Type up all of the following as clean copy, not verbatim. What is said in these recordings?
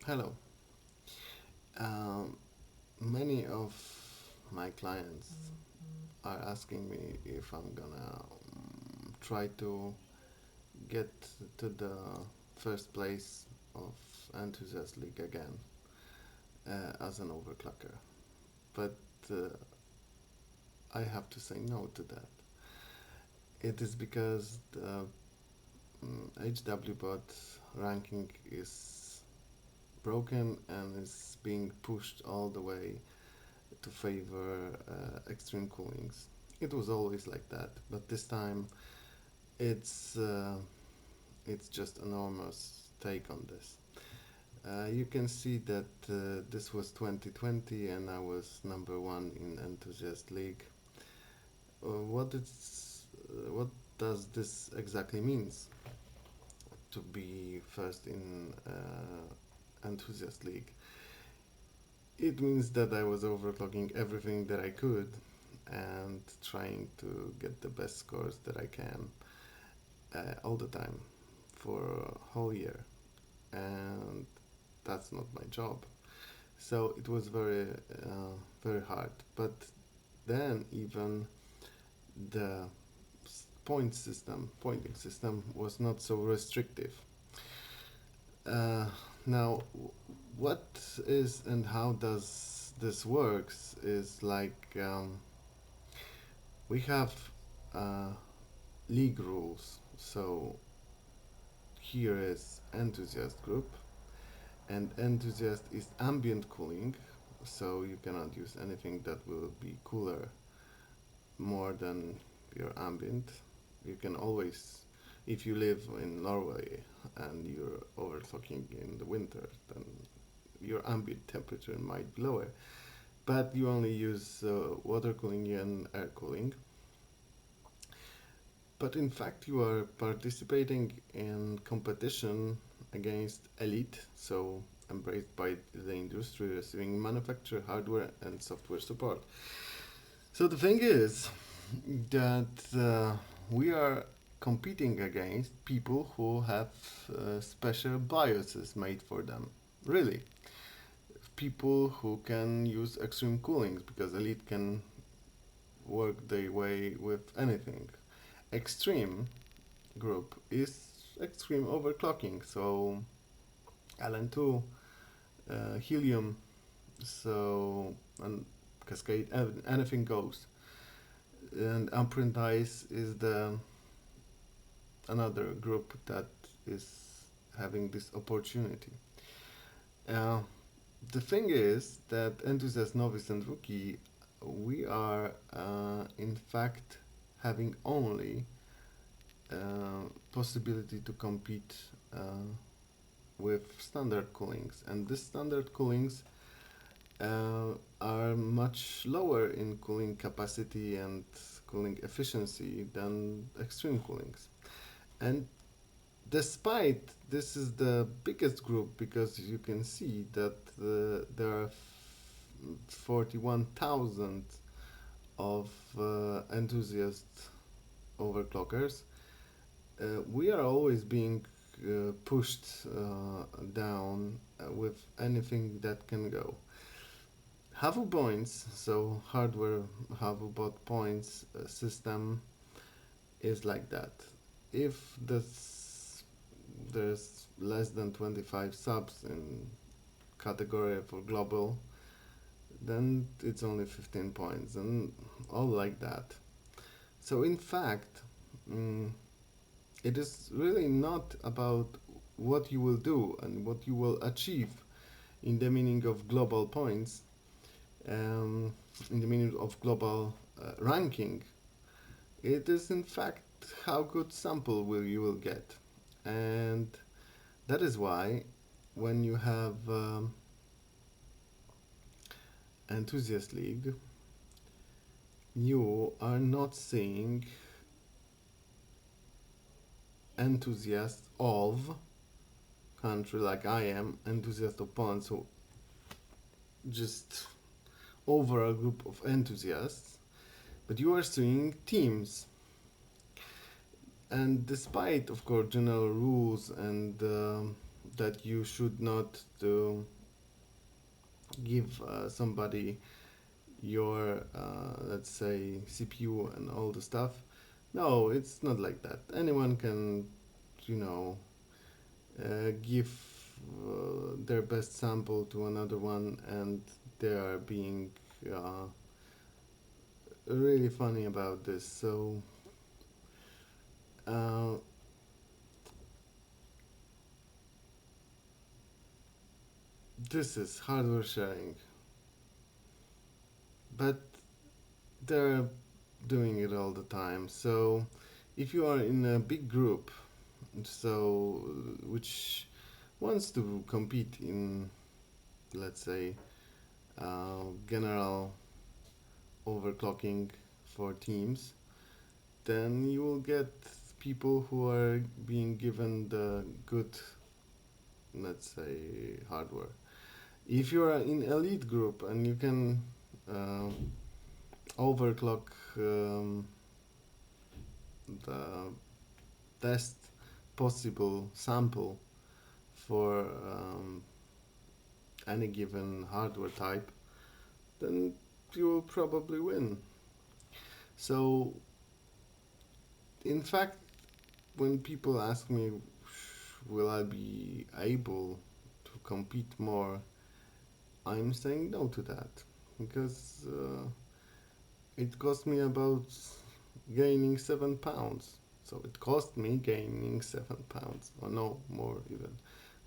Hello. Um, Many of my clients are asking me if I'm gonna try to get to the first place of Enthusiast League again as an overclocker. But uh, I have to say no to that. It is because the HWBOT ranking is broken and is being pushed all the way to favor extreme coolings. It was always like that, but this time it's uh, it's just enormous take on this. You can see that this was 2020 and I was number one in Enthusiast League. What does this exactly means to be first in Enthusiast League? It means that I was overclocking everything that I could and trying to get the best scores that I can all the time for a whole year. And that's not my job. So it was very hard. But then even the pointing system was not so restrictive. Uh, Now, what is and how does this works is like we have uh, league rules. So here is enthusiast group, and enthusiast is ambient cooling. So you cannot use anything that will be cooler more than your ambient. You can always, if you live in Norway and you're overclocking in the winter, then your ambient temperature might be lower. But you only use water cooling and air cooling. But in fact, you are participating in competition against elite, so embraced by the industry, receiving manufacturer, hardware, and software support. So the thing is that we are competing against people who have special BIOSes made for them. Really, people who can use extreme coolings because elite can work their way with anything. Extreme group is extreme overclocking, so LN2, helium, so and cascade, anything goes. And apprentice is the another group that is having this opportunity. Uh, the thing is that enthusiast, novice, and rookie, we are in fact having only possibility to compete with standard coolings, and these standard coolings are much lower in cooling capacity and cooling efficiency than extreme coolings. And despite this is the biggest group because you can see that there are 41,000 of enthusiast overclockers. We are always being pushed down with anything that can go. HWBOT points, so hardware HWBOT points system is like that. If there's less than 25 subs in category for global, then it's only 15 points and all like that. So in fact, mm, it is really not about what you will do and what you will achieve in the meaning of global points, um, in the meaning of global ranking. It is in fact how good sample will you will get, and that is why when you have enthusiast league, you are not seeing enthusiasts of country like I am, enthusiast of Poland, so just overall group of enthusiasts, but you are seeing teams. And despite, of course, general rules and that you should not give somebody your let's say CPU and all the stuff. No, it's not like that. Anyone can, you know, give their best sample to another one, and they are being uh, really funny about this. So uh, this is hardware sharing, but they're doing it all the time. So if you are in a big group, so which wants to compete in, let's say, general overclocking for teams, then you will get people who are being given the good, let's say, hardware. If you are in elite group and you can uh, overclock the best possible sample for any given hardware type, then you will probably win. So, in fact, when people ask me, will I be able to compete more, I'm saying no to that because it cost me about gaining 7 pounds. So it cost me gaining 7 pounds, or no more even,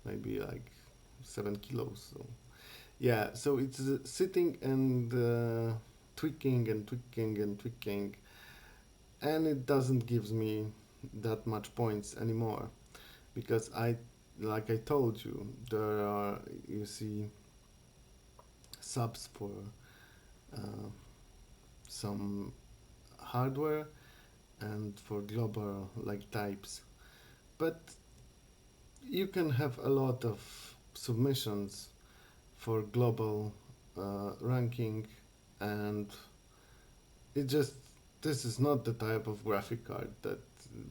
maybe like 7 kilos. So yeah, so it's sitting and tweaking and tweaking and tweaking, and it doesn't gives me that much points anymore because like I told you, there are, you see, subs for uh, some hardware and for global like types, but you can have a lot of submissions for global ranking, and it just, this is not the type of graphic card that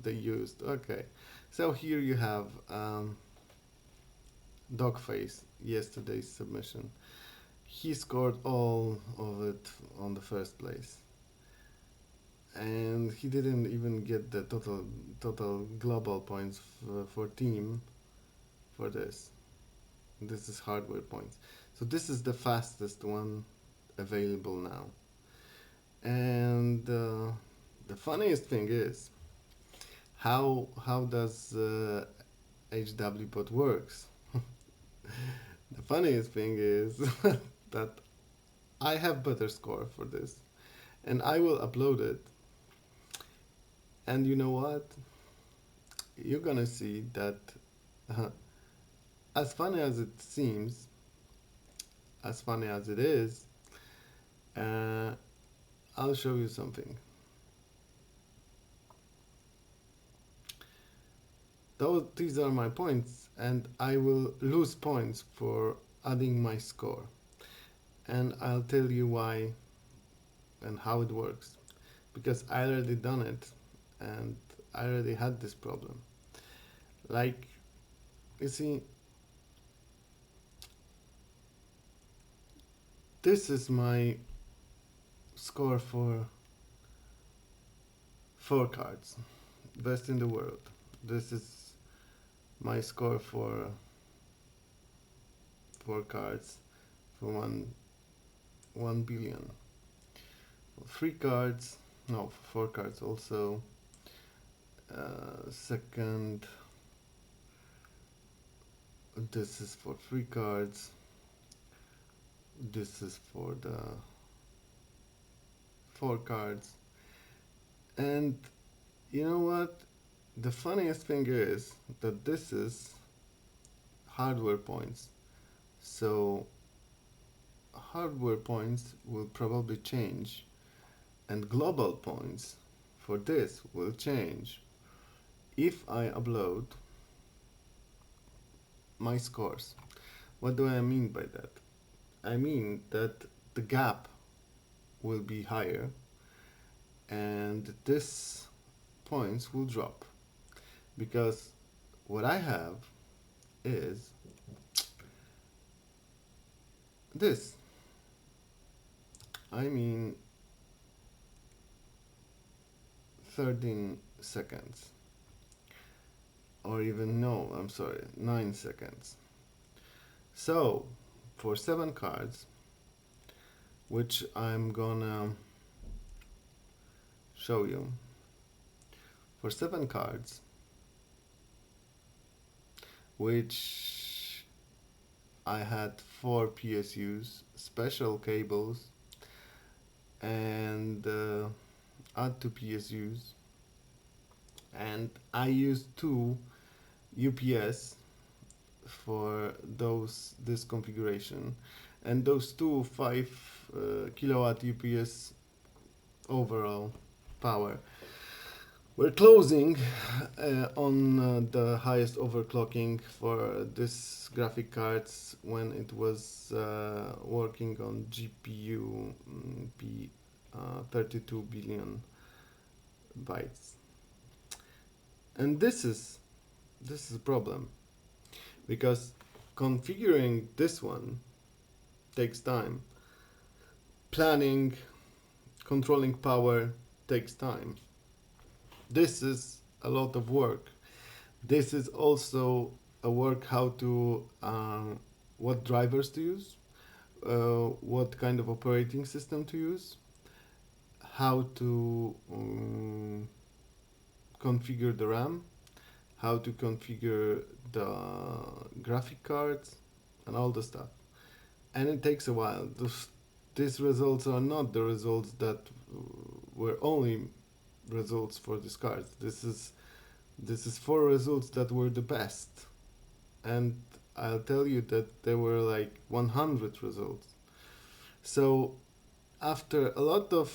they used. Okay, so here you have Dogface, yesterday's submission. He scored all of it on the first place, and he didn't even get the total global points for team for this. This is hardware points. So this is the fastest one available now. And the funniest thing is how does HWBOT works. The funniest thing is that I have better score for this, and I will upload it. And you know what? You're gonna see that as funny as it seems, as funny as it is, uh, I'll show you something. These are my points, and I will lose points for adding my score. And I'll tell you why and how it works. Because I already done it, and I already had this problem. Like, you see, this is my score for 4 cards, best in the world. This is my score for 4 cards for 1 billion. For 3 cards, no, for 4 cards also. Second, this is for 3 cards. This is for the 4 cards. And you know what? The funniest thing is that this is hardware points. So hardware points will probably change, and global points for this will change if I upload my scores. What do I mean by that? I mean that the gap will be higher and this points will drop, because what I have is this. I mean 13 seconds. Or even no, I'm sorry, 9 seconds. So, for 7 cards, which I'm gonna show you, for 7 cards, which I had 4 PSUs, special cables, and add 2 PSUs, and I used 2 UPS for this configuration, and those 2 5 kilowatt UPS overall power. We're closing on the highest overclocking for this graphic cards when it was working on GPU P 32 billion bytes, and this is a problem because configuring this one takes time. Planning, controlling power takes time. This is a lot of work. This is also a work how to what drivers to use, what kind of operating system to use, how to configure the RAM, how to configure the graphic cards, and all the stuff. And it takes a while. These results are not the results that were only results for these cards. This is 4 results that were the best, and I'll tell you that there were like 100 results. So after a lot of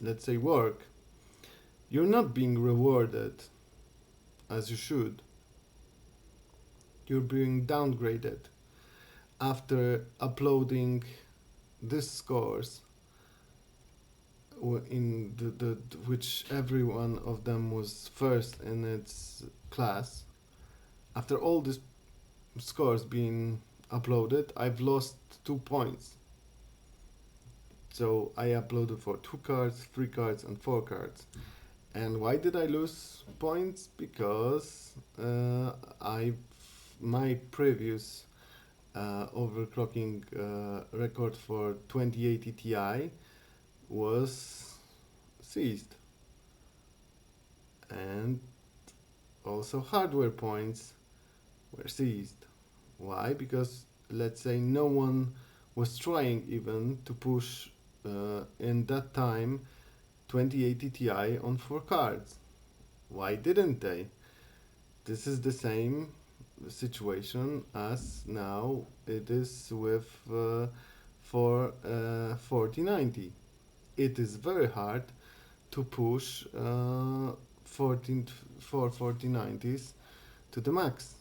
let's say work, you're not being rewarded as you should. You're being downgraded after uploading these scores in the which every one of them was first in its class. After all these scores being uploaded, I've lost 2 points. So I uploaded for 2 cards, 3 cards, and 4 cards. And why did I lose points? Because my previous overclocking record for 2080 Ti was seized, and also hardware points were seized. Why? Because let's say no one was trying even to push in that time 2080 Ti on 4 cards. Why didn't they? This is the same situation as now it is with for 4090. It is very hard to push 4090s to the max.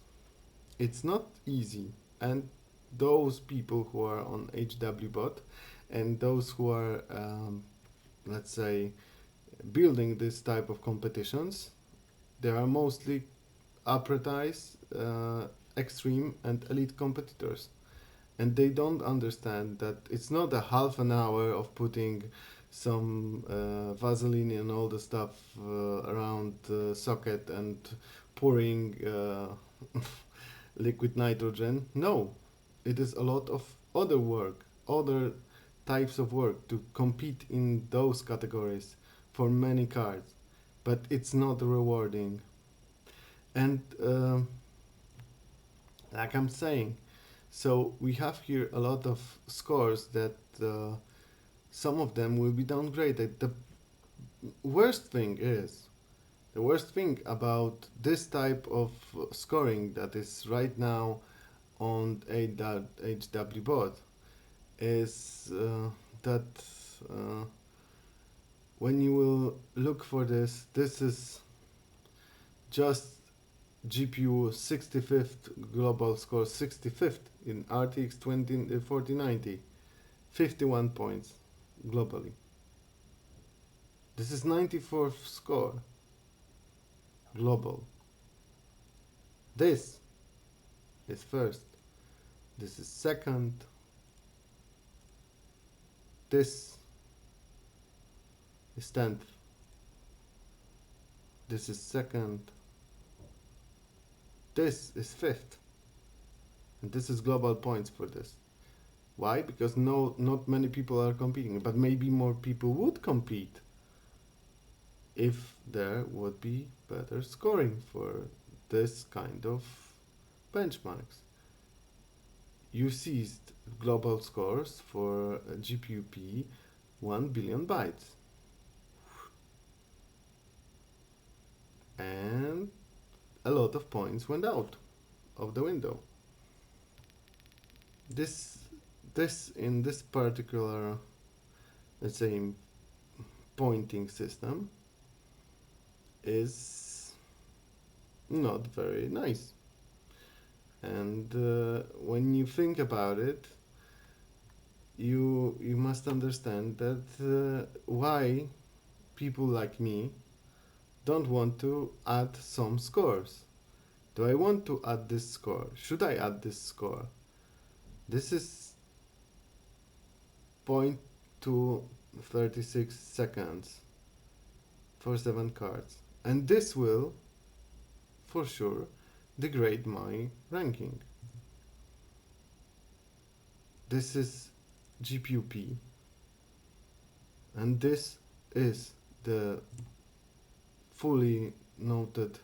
It's not easy, and those people who are on HWBOT and those who are let's say building this type of competitions, they are mostly apprentice, extreme and elite competitors, and they don't understand that it's not a half an hour of putting some Vaseline and all the stuff around the socket and pouring liquid nitrogen. No, it is a lot of other work, other types of work to compete in those categories for many cards, but it's not rewarding. And like I'm saying, so we have here a lot of scores that some of them will be downgraded. The worst thing about this type of scoring that is right now on HWBOT is that when you will look for this, this is just GPU 65th global score, 65th in RTX 4090, 51 points globally. This is 94th score global. This is first, this is second, this is 10th, this is second, this is 5th, and this is global points for this. Why? Because not many people are competing, but maybe more people would compete if there would be better scoring for this kind of benchmarks. You seized global scores for GPUP 1 billion bytes. And a lot of points went out of the window. This in this particular, let's say, pointing system is not very nice. And when you think about it, you must understand that why people like me don't want to add some scores. Do I want to add this score? Should I add this score? This is 0.236 seconds for 7 cards. And this will, for sure, degrade my ranking. This is GPUP. And this is the fully noted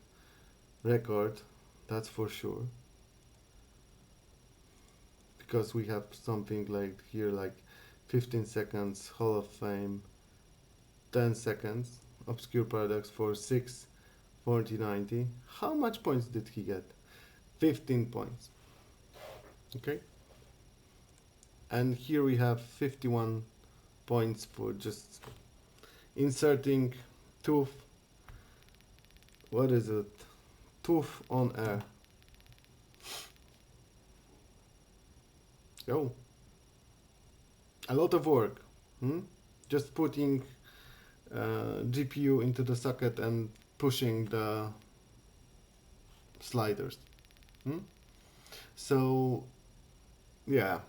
record, that's for sure. Because we have something like here, like 15 seconds Hall of Fame, 10 seconds obscure products for 6 4090. How much points did he get? 15 points. Okay, and here we have 51 points for just inserting tooth, what is it, tooth on air. Oh, a lot of work. Just putting GPU into the socket and pushing the sliders. So yeah,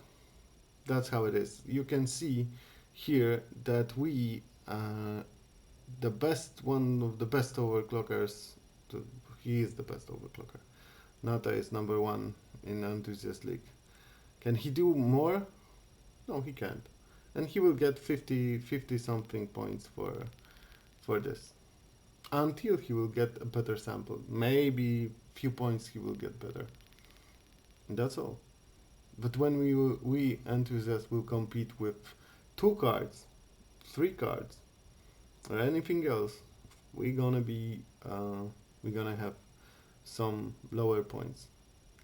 that's how it is. You can see here that we the best, one of the best overclockers, he is the best overclocker. Nata is number 1 in Enthusiast League. Can he do more? No, he can't. And he will get 50 something points for this, until he will get a better sample. Maybe few points he will get better. And that's all. But when we enthusiasts will compete with 2 cards, 3 cards, or anything else, we're gonna have some lower points.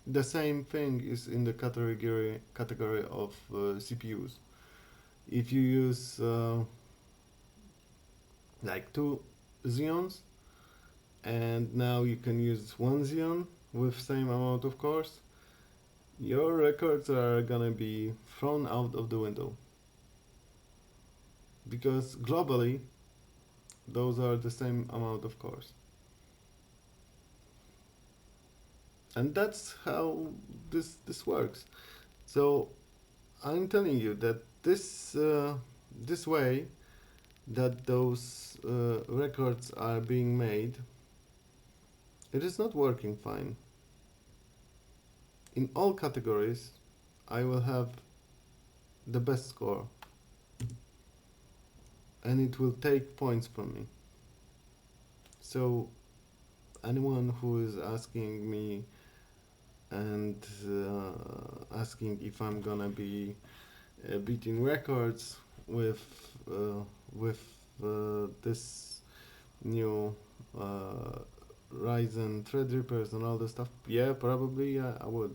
The same thing is in the category of CPUs. If you use like 2 Xeons, and now you can use 1 Xeon with same amount of cores, your records are gonna be thrown out of the window. Because globally, those are the same amount of cores. And that's how this works. So I'm telling you that this way that those records are being made, it is not working fine. In all categories, I will have the best score, and it will take points from me. So anyone who is asking me and asking if I'm gonna be beating records with this new Ryzen Threadrippers and all this stuff, yeah, probably I will,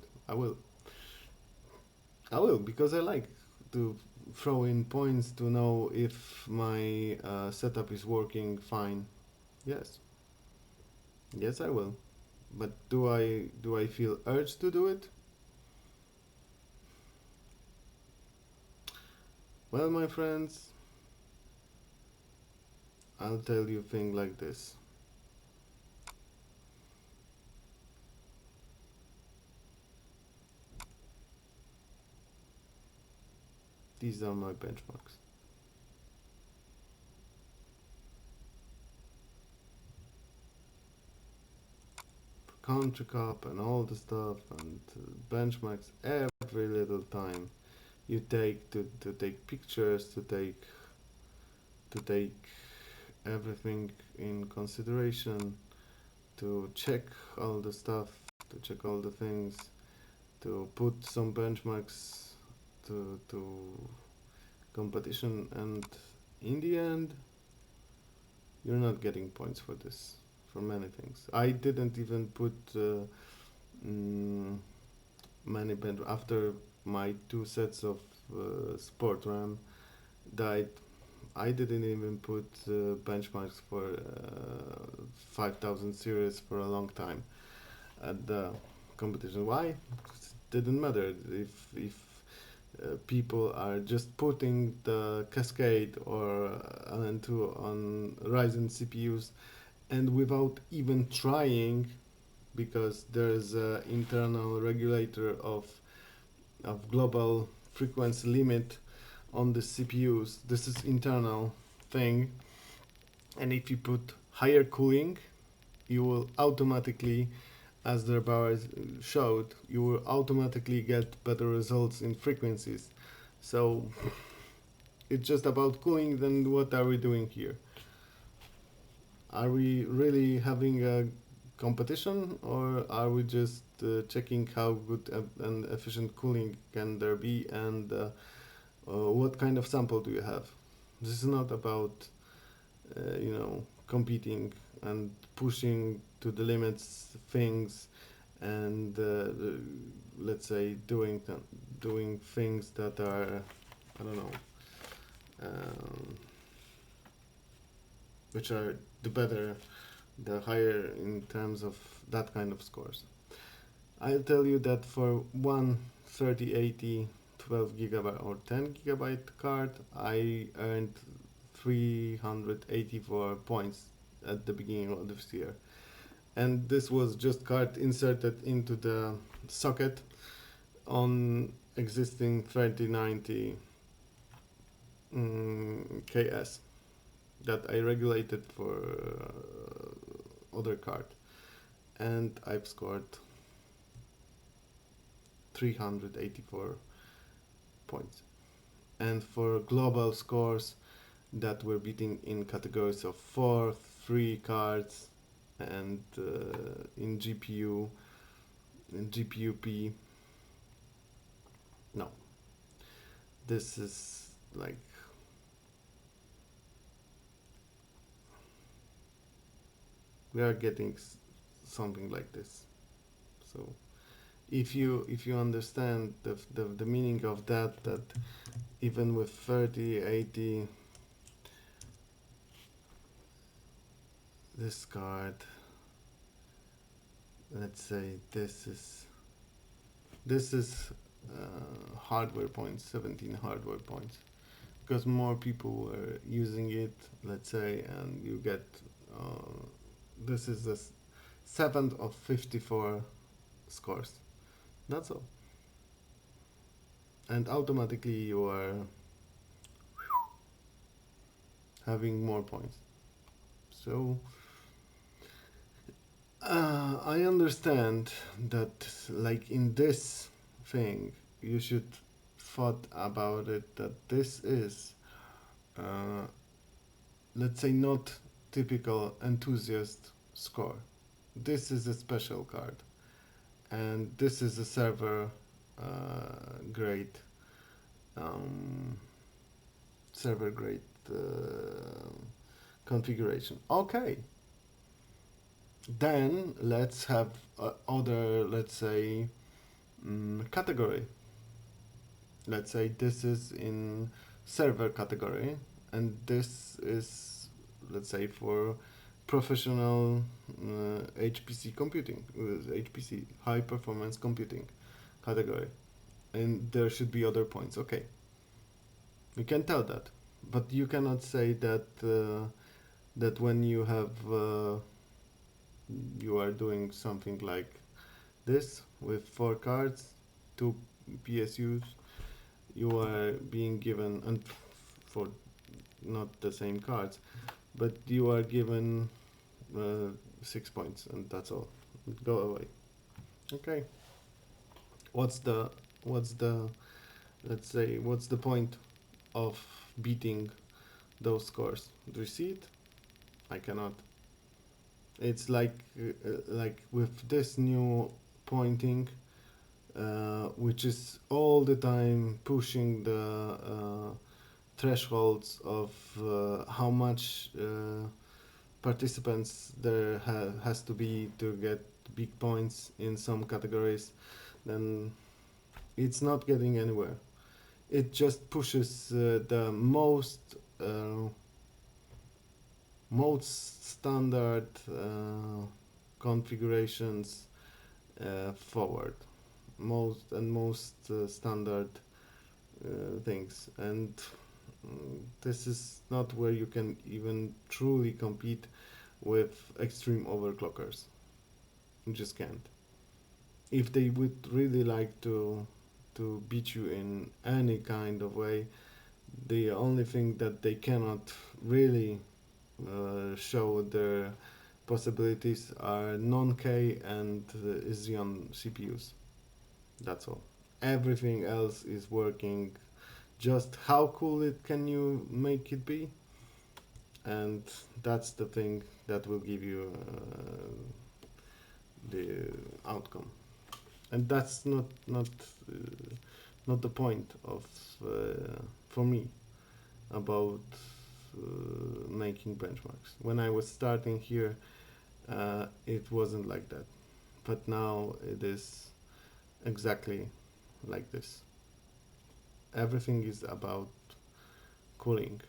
because I like to throw in points to know if my setup is working fine. Yes, I will. But do I feel urged to do it? Well, my friends, I'll tell you a thing like this. These are my benchmarks. Country Cup and all the stuff and benchmarks every little time you take to take pictures, to take everything in consideration, to check all the stuff, to check all the things, to put some benchmarks to competition, and in the end you're not getting points for this, for many things. I didn't even put mm, many bench after my two sets of sport RAM died. I didn't even put benchmarks for 5000 series for a long time at the competition. Why? It didn't matter if people are just putting the Cascade or LN2 on Ryzen CPUs and without even trying, because there's an internal regulator of global frequency limit on the CPUs. This is internal thing, and if you put higher cooling, you will automatically, as the bars showed, you will automatically get better results in frequencies. So it's just about cooling. Then what are we doing here? Are we really having a competition, or are we just checking how good and efficient cooling can there be, and what kind of sample do you have? This is not about competing and pushing to the limits things, and let's say doing things that are, I don't know, which are the better, the higher in terms of that kind of scores. I'll tell you that for one 3080 12 gigabyte or 10 gigabyte card, I earned 384 points at the beginning of this year. And this was just card inserted into the socket on existing 3090 KS that I regulated for other card, and I've scored 384 points. And for global scores that were beating in categories of 4, 3 cards, and in GPU, in GPUP, no. This is like, we are getting something like this. So if you understand the meaning of that even with 3080, this card, let's say this is hardware points, 17 hardware points, because more people were using it, let's say, and you get this is the 7th of 54 scores. That's all. And automatically you are having more points. So I understand that, like, in this thing, you should thought about it, that this is, uh, let's say, not typical enthusiast score. This is a special card, and this is a server grade, um, server grade configuration. Okay, then let's have other, let's say, category. Let's say this is in server category, and this is, let's say, for professional HPC computing, HPC, high performance computing category, and there should be other points. Okay, you can tell that, but you cannot say that that when you have you are doing something like this with 4 cards, 2 PSUs, you are being given, and for not the same cards, but you are given 6 points, and that's all. Go away. Okay. What's the what's the let's say what's the point of beating those scores? Do you see it? I cannot. It's like with this new pointing, which is all the time pushing the thresholds of how much participants there has to be to get big points in some categories, then it's not getting anywhere. It just pushes the most standard configurations forward, most standard things, and this is not where you can even truly compete with extreme overclockers. You just can't. If they would really like to beat you in any kind of way, the only thing that they cannot really show their possibilities are non-K and Xeon CPUs. That's all. Everything else is working. Just how cool it can you make it be? And that's the thing that will give you the outcome. And that's uh, not the point of for me about making benchmarks. When I was starting here, it wasn't like that, but now it is exactly like this. Everything is about cooling,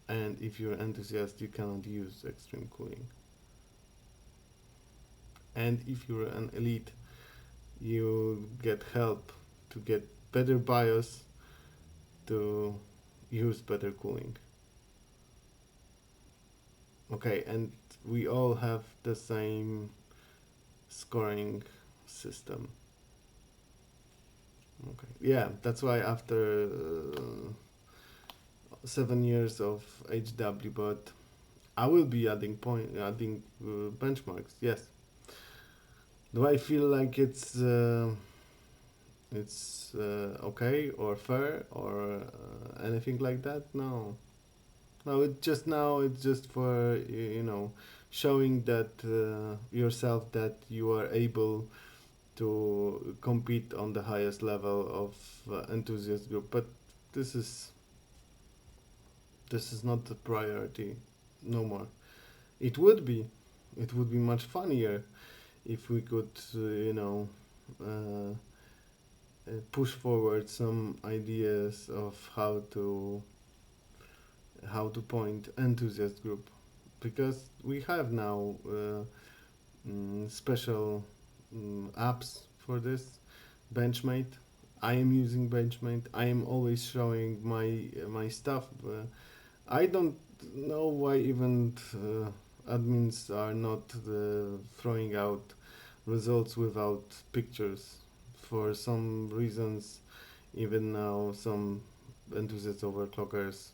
and if you're an enthusiast, you cannot use extreme cooling. And if you're an elite, you get help to get better BIOS to use better cooling. Okay, and we all have the same scoring system. Okay, yeah, that's why after 7 years of HWBOT, I will be adding benchmarks. Yes. Do I feel like it's okay or fair or anything like that? No. No, it's just for showing that yourself that you are able to compete on the highest level of enthusiast group. But this is this is not the priority no more. It would be, it would be much funnier if we could, uh, push forward some ideas of how to point enthusiast group, because we have now special apps for this. Benchmate. I am using Benchmate. I am always showing my stuff. I don't know why even admins are not throwing out results without pictures. For some reasons, even now, some enthusiast overclockers,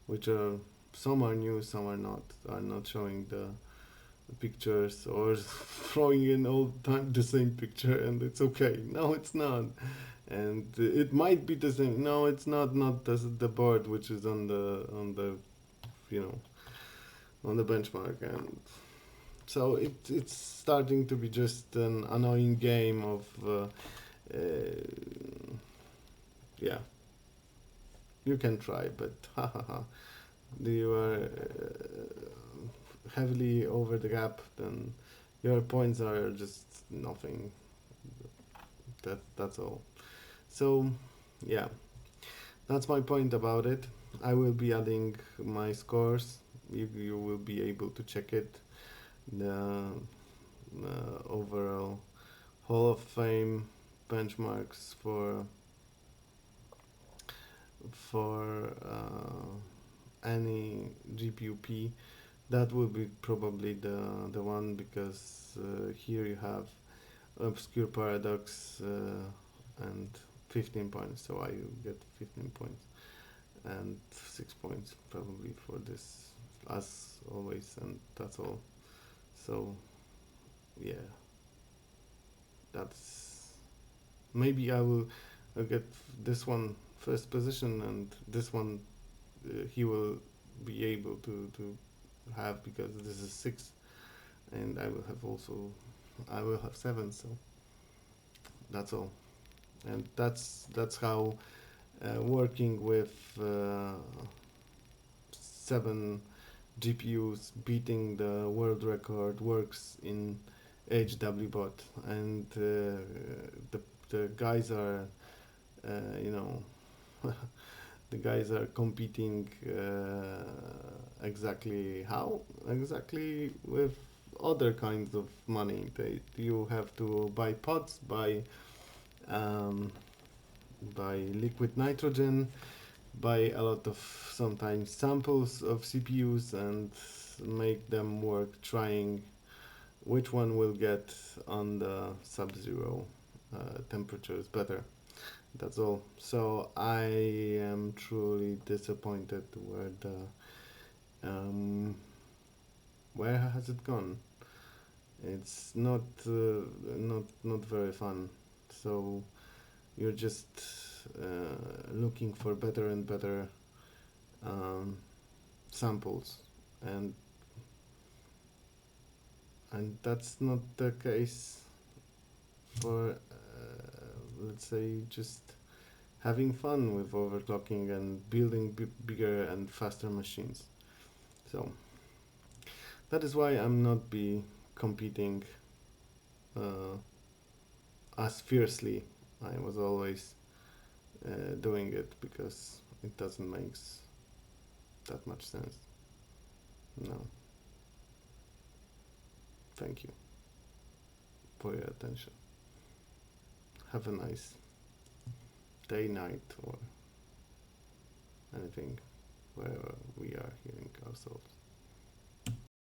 which are some are new, some are not showing the pictures or throwing in all the time the same picture, and it's okay. No, it's not. And it might be the same. No, it's not. Not the board which is on the you know on the benchmark, and so it's starting to be just an annoying game of uh, yeah. You can try, but ha ha ha. You are heavily over the gap, then your points are just nothing. That's all. So yeah, that's my point about it. I will be adding my scores. You will be able to check it. The overall Hall of Fame benchmarks for any GPUP. That will be probably the one, because here you have obscure paradox and 15 points, so I get 15 points and 6 points probably for this, as always, and that's all. So yeah, that's, maybe I'll get this one first position, and this one he will be able to have, because this is 6, and I will have 7. So that's all, and that's how working with 7 GPUs beating the world record works in HWBOT, and the guys are you know the guys are competing exactly with other kinds of money. You have to buy pots, um, buy liquid nitrogen, buy a lot of sometimes samples of CPUs, and make them work trying which one will get on the sub-zero temperatures better. That's all. So I am truly disappointed where has it gone? It's not very fun. So you're just looking for better and better um, samples, and that's not the case for let's say just having fun with overclocking and building bigger and faster machines. So that is why I'm not be competing uh, as fiercely. I was always doing it, because it doesn't make that much sense. No. Thank you for your attention. Have a nice day, night, or anything wherever we are hearing ourselves.